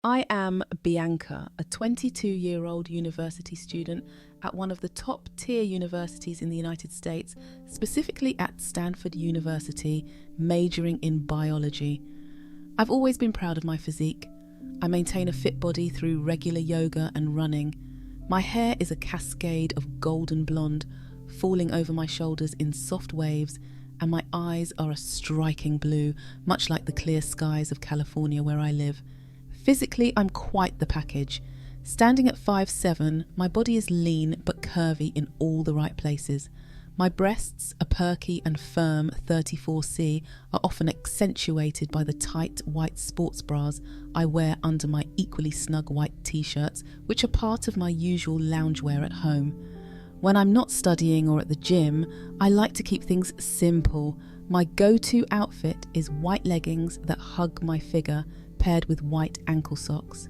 I am Bianca, a 22-year-old university student at one of the top-tier universities in the United States, specifically at Stanford University, majoring in biology. I've always been proud of my physique. I maintain a fit body through regular yoga and running. My hair is a cascade of golden blonde, falling over my shoulders in soft waves, and my eyes are a striking blue, much like the clear skies of California where I live. Physically, I'm quite the package. Standing at 5'7", my body is lean but curvy in all the right places. My breasts, a perky and firm 34C, are often accentuated by the tight white sports bras I wear under my equally snug white t-shirts, which are part of my usual loungewear at home. When I'm not studying or at the gym, I like to keep things simple. My go-to outfit is white leggings that hug my figure, paired with white ankle socks.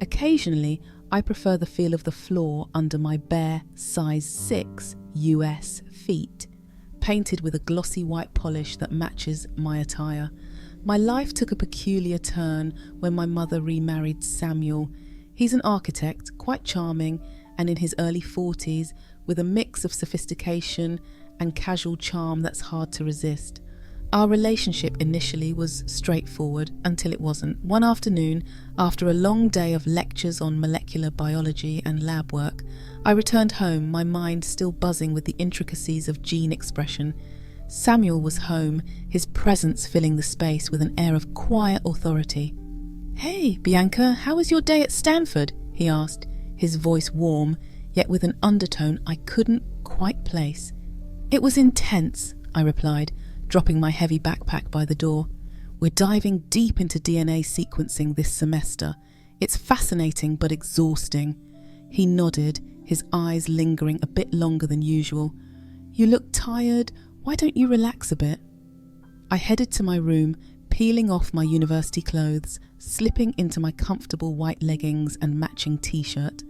Occasionally, I prefer the feel of the floor under my bare size 6 US feet, painted with a glossy white polish that matches my attire. My life took a peculiar turn when my mother remarried Samuel. He's an architect, quite charming, and in his early 40s, with a mix of sophistication and casual charm that's hard to resist. Our relationship initially was straightforward until it wasn't. One afternoon, after a long day of lectures on molecular biology and lab work, I returned home, my mind still buzzing with the intricacies of gene expression. Samuel was home, his presence filling the space with an air of quiet authority. "Hey, Bianca, how was your day at Stanford?" he asked, his voice warm, yet with an undertone I couldn't quite place. "It was intense," I replied, dropping my heavy backpack by the door. "We're diving deep into DNA sequencing this semester. It's fascinating but exhausting." He nodded, his eyes lingering a bit longer than usual. "You look tired. Why don't you relax a bit?" I headed to my room, peeling off my university clothes, slipping into my comfortable white leggings and matching t-shirt.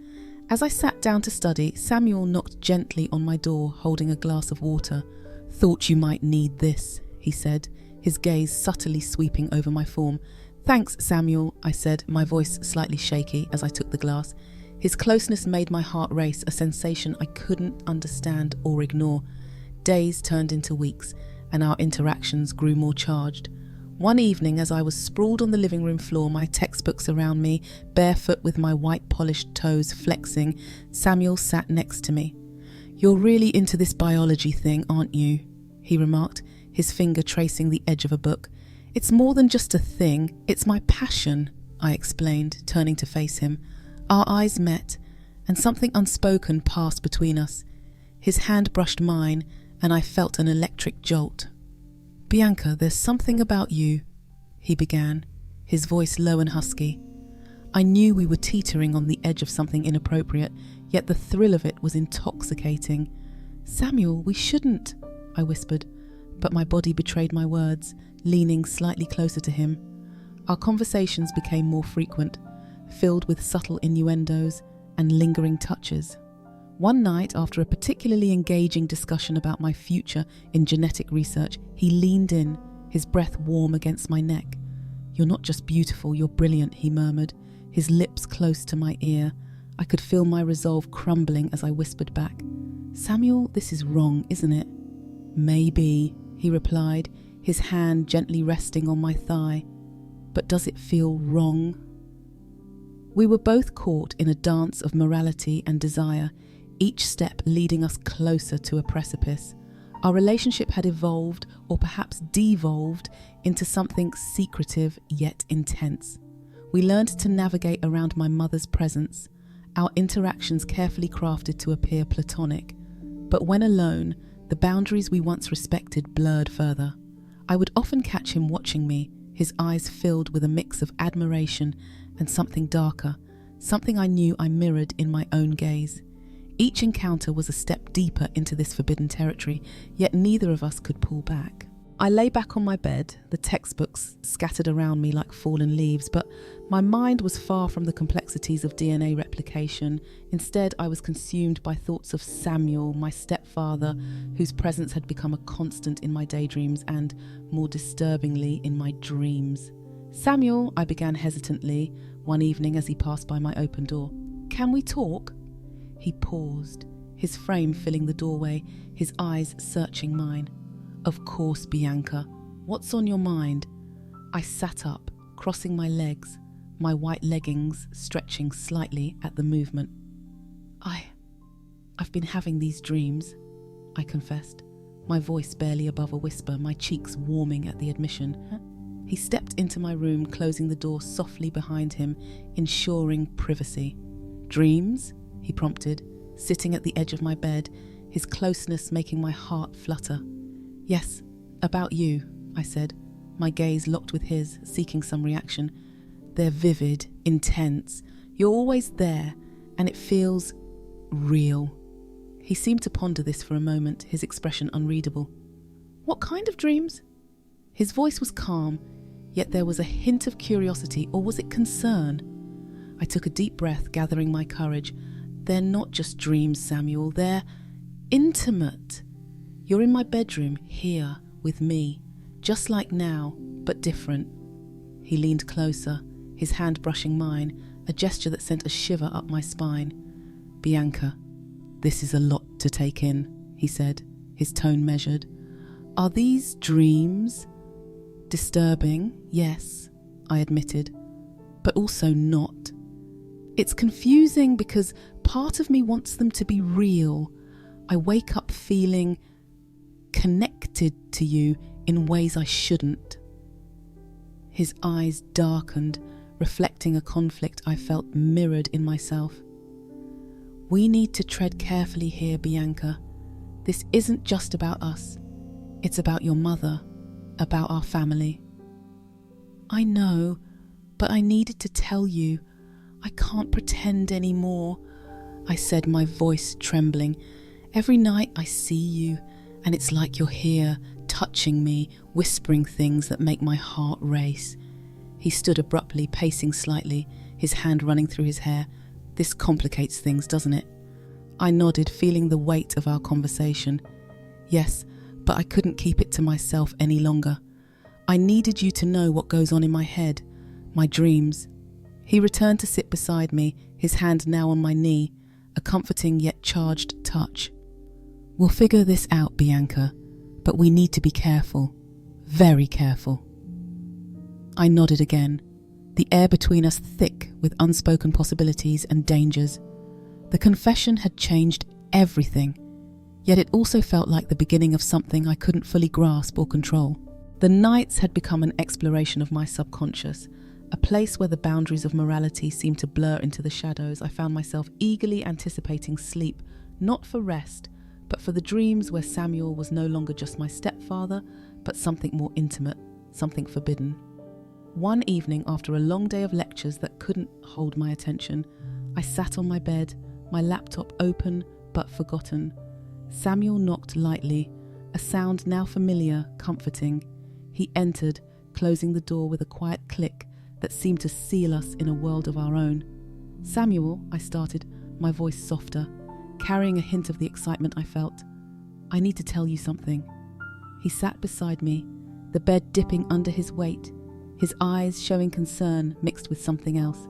As I sat down to study, Samuel knocked gently on my door, holding a glass of water. "Thought you might need this," he said, his gaze subtly sweeping over my form. "Thanks, Samuel," I said, my voice slightly shaky as I took the glass. His closeness made my heart race, a sensation I couldn't understand or ignore. Days turned into weeks, and our interactions grew more charged. One evening, as I was sprawled on the living room floor, my textbooks around me, barefoot with my white polished toes flexing, Samuel sat next to me. "You're really into this biology thing, aren't you?" he remarked, his finger tracing the edge of a book. "It's more than just a thing, it's my passion," I explained, turning to face him. Our eyes met, and something unspoken passed between us. His hand brushed mine, and I felt an electric jolt. "Bianca, there's something about you," he began, his voice low and husky. I knew we were teetering on the edge of something inappropriate, yet the thrill of it was intoxicating. "Samuel, we shouldn't," I whispered, but my body betrayed my words, leaning slightly closer to him. Our conversations became more frequent, filled with subtle innuendos and lingering touches. One night, after a particularly engaging discussion about my future in genetic research, he leaned in, his breath warm against my neck. "You're not just beautiful, you're brilliant," he murmured, his lips close to my ear. I could feel my resolve crumbling as I whispered back, "Samuel, this is wrong, isn't it?" "Maybe," he replied, his hand gently resting on my thigh. "But does it feel wrong?" We were both caught in a dance of morality and desire, each step leading us closer to a precipice. Our relationship had evolved, or perhaps devolved, into something secretive yet intense. We learned to navigate around my mother's presence, our interactions carefully crafted to appear platonic. But when alone, the boundaries we once respected blurred further. I would often catch him watching me, his eyes filled with a mix of admiration and something darker, something I knew I mirrored in my own gaze. Each encounter was a step deeper into this forbidden territory, yet neither of us could pull back. I lay back on my bed, the textbooks scattered around me like fallen leaves, but my mind was far from the complexities of DNA replication. Instead, I was consumed by thoughts of Samuel, my stepfather, whose presence had become a constant in my daydreams and, more disturbingly, in my dreams. "Samuel," I began hesitantly, one evening as he passed by my open door. "Can we talk?" He paused, his frame filling the doorway, his eyes searching mine. "Of course, Bianca. What's on your mind?" I sat up, crossing my legs, my white leggings stretching slightly at the movement. I've been having these dreams," I confessed, my voice barely above a whisper, my cheeks warming at the admission. He stepped into my room, closing the door softly behind him, ensuring privacy. "Dreams?" he prompted, sitting at the edge of my bed, his closeness making my heart flutter. "Yes, about you," I said, my gaze locked with his, seeking some reaction. "They're vivid, intense. You're always there, and it feels real." He seemed to ponder this for a moment, his expression unreadable. "What kind of dreams?" His voice was calm, yet there was a hint of curiosity, or was it concern? I took a deep breath, gathering my courage. "They're not just dreams, Samuel. They're intimate. You're in my bedroom, here, with me, just like now, but different." He leaned closer, his hand brushing mine, a gesture that sent a shiver up my spine. "Bianca, this is a lot to take in," he said, his tone measured. "Are these dreams?" "Disturbing, yes," I admitted, "but also not. It's confusing because part of me wants them to be real. I wake up feeling connected to you in ways I shouldn't." His eyes darkened, reflecting a conflict I felt mirrored in myself. "We need to tread carefully here, Bianca. This isn't just about us. It's about your mother, about our family." "I know, but I needed to tell you. I can't pretend anymore," I said, my voice trembling. "Every night I see you, and it's like you're here, touching me, whispering things that make my heart race." He stood abruptly, pacing slightly, his hand running through his hair. "This complicates things, doesn't it?" I nodded, feeling the weight of our conversation. "Yes, but I couldn't keep it to myself any longer. I needed you to know what goes on in my head, my dreams." He returned to sit beside me, his hand now on my knee, a comforting yet charged touch. "We'll figure this out, Bianca, but we need to be careful, very careful." I nodded again, the air between us thick with unspoken possibilities and dangers. The confession had changed everything, yet it also felt like the beginning of something I couldn't fully grasp or control. The nights had become an exploration of my subconscious, a place where the boundaries of morality seemed to blur into the shadows. I found myself eagerly anticipating sleep, not for rest, but for the dreams where Samuel was no longer just my stepfather, but something more intimate, something forbidden. One evening, after a long day of lectures that couldn't hold my attention, I sat on my bed, my laptop open but forgotten. Samuel knocked lightly, a sound now familiar, comforting. He entered, closing the door with a quiet click that seemed to seal us in a world of our own. "Samuel," I started, my voice softer, carrying a hint of the excitement I felt. "I need to tell you something." He sat beside me, the bed dipping under his weight, his eyes showing concern mixed with something else.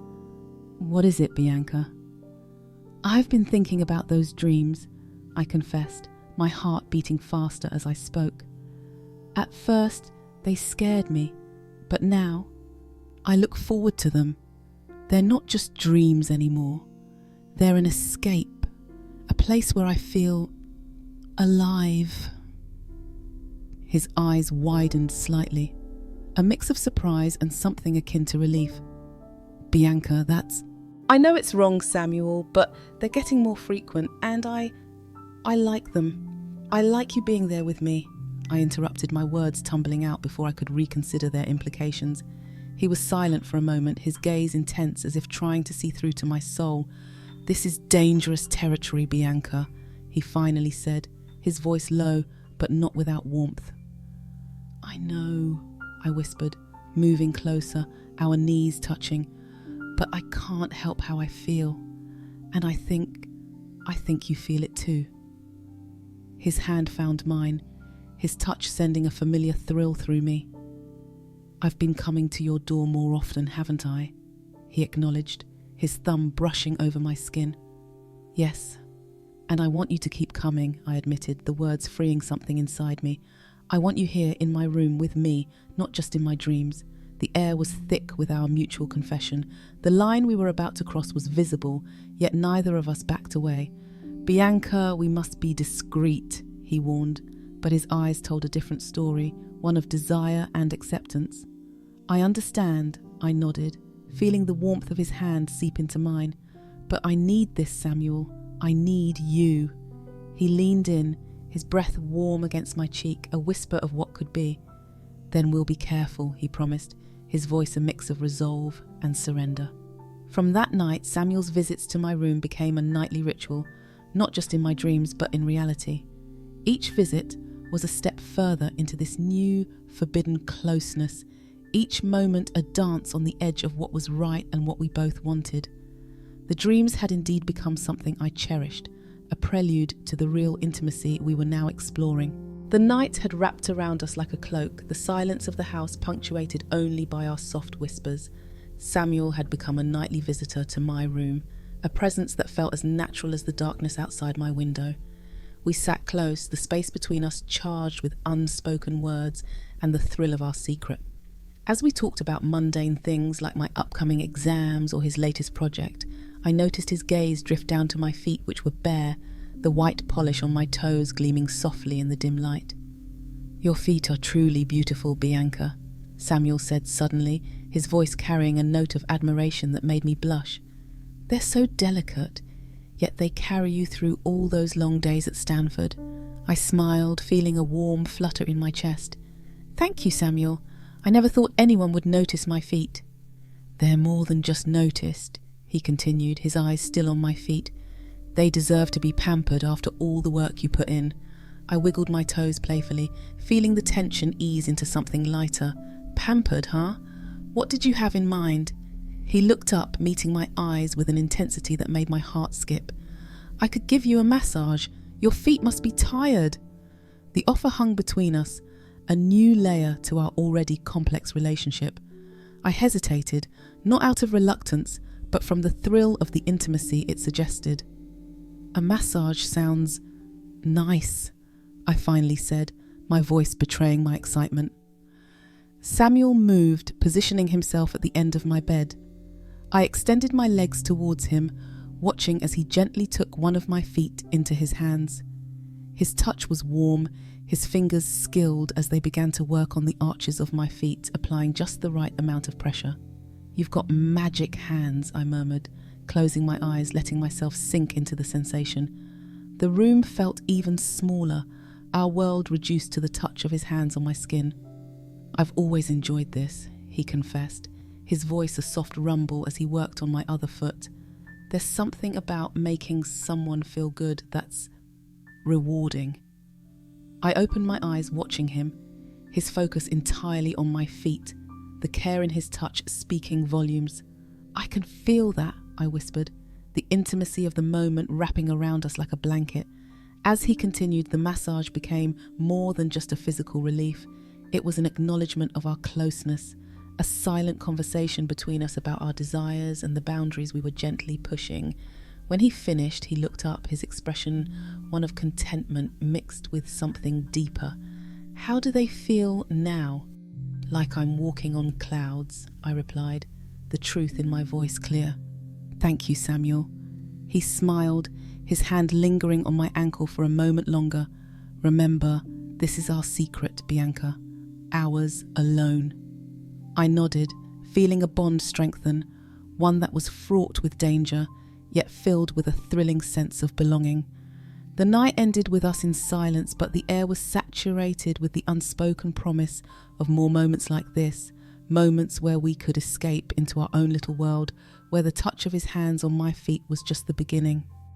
"What is it, Bianca?" "I've been thinking about those dreams," I confessed, my heart beating faster as I spoke. "At first, they scared me, but now, I look forward to them. They're not just dreams anymore. They're an escape, a place where I feel alive." His eyes widened slightly, a mix of surprise and something akin to relief. "Bianca, that's..." "I know it's wrong, Samuel, but they're getting more frequent, and I like them. I like you being there with me." I interrupted, my words tumbling out before I could reconsider their implications. He was silent for a moment, his gaze intense as if trying to see through to my soul. "This is dangerous territory, Bianca," he finally said, his voice low but not without warmth. "I know," I whispered, moving closer, our knees touching. "But I can't help how I feel. And I think you feel it too." His hand found mine, his touch sending a familiar thrill through me. "I've been coming to your door more often, haven't I?" he acknowledged, his thumb brushing over my skin. Yes, and I want you to keep coming, I admitted, the words freeing something inside me. I want you here in my room with me, not just in my dreams. The air was thick with our mutual confession. The line we were about to cross was visible, yet neither of us backed away. Bianca, we must be discreet, he warned, but his eyes told a different story, one of desire and acceptance. I understand, I nodded, feeling the warmth of his hand seep into mine. But I need this, Samuel. I need you. He leaned in, his breath warm against my cheek, a whisper of what could be. Then we'll be careful, he promised, his voice a mix of resolve and surrender. From that night, Samuel's visits to my room became a nightly ritual, not just in my dreams, but in reality. Each visit was a step further into this new, forbidden closeness, each moment a dance on the edge of what was right and what we both wanted. The dreams had indeed become something I cherished, a prelude to the real intimacy we were now exploring. The night had wrapped around us like a cloak, the silence of the house punctuated only by our soft whispers. Samuel had become a nightly visitor to my room, a presence that felt as natural as the darkness outside my window. We sat close, the space between us charged with unspoken words and the thrill of our secret. As we talked about mundane things like my upcoming exams or his latest project, I noticed his gaze drift down to my feet, which were bare, the white polish on my toes gleaming softly in the dim light. "Your feet are truly beautiful, Bianca," Samuel said suddenly, his voice carrying a note of admiration that made me blush. "They're so delicate, yet they carry you through all those long days at Stanford." I smiled, feeling a warm flutter in my chest. "Thank you, Samuel. I never thought anyone would notice my feet." "They're more than just noticed," he continued, his eyes still on my feet. "They deserve to be pampered after all the work you put in." I wiggled my toes playfully, feeling the tension ease into something lighter. "Pampered, huh? What did you have in mind?" He looked up, meeting my eyes with an intensity that made my heart skip. "I could give you a massage. Your feet must be tired." The offer hung between us, a new layer to our already complex relationship. I hesitated, not out of reluctance, but from the thrill of the intimacy it suggested. "A massage sounds nice," I finally said, my voice betraying my excitement. Samuel moved, positioning himself at the end of my bed. I extended my legs towards him, watching as he gently took one of my feet into his hands. His touch was warm, his fingers skilled as they began to work on the arches of my feet, applying just the right amount of pressure. "You've got magic hands," I murmured, closing my eyes, letting myself sink into the sensation. The room felt even smaller, our world reduced to the touch of his hands on my skin. "I've always enjoyed this," he confessed, his voice a soft rumble as he worked on my other foot. "There's something about making someone feel good that's rewarding." I opened my eyes watching him, his focus entirely on my feet, the care in his touch speaking volumes. "I can feel that," I whispered, the intimacy of the moment wrapping around us like a blanket. As he continued, the massage became more than just a physical relief. It was an acknowledgement of our closeness, a silent conversation between us about our desires and the boundaries we were gently pushing. When he finished, he looked up, his expression one of contentment mixed with something deeper. "How do they feel now?" "Like I'm walking on clouds," I replied, the truth in my voice clear. "Thank you, Samuel." He smiled, his hand lingering on my ankle for a moment longer. "Remember, this is our secret, Bianca. Ours alone." I nodded, feeling a bond strengthen, one that was fraught with danger, yet filled with a thrilling sense of belonging. The night ended with us in silence, but the air was saturated with the unspoken promise of more moments like this, moments where we could escape into our own little world, where the touch of his hands on my feet was just the beginning.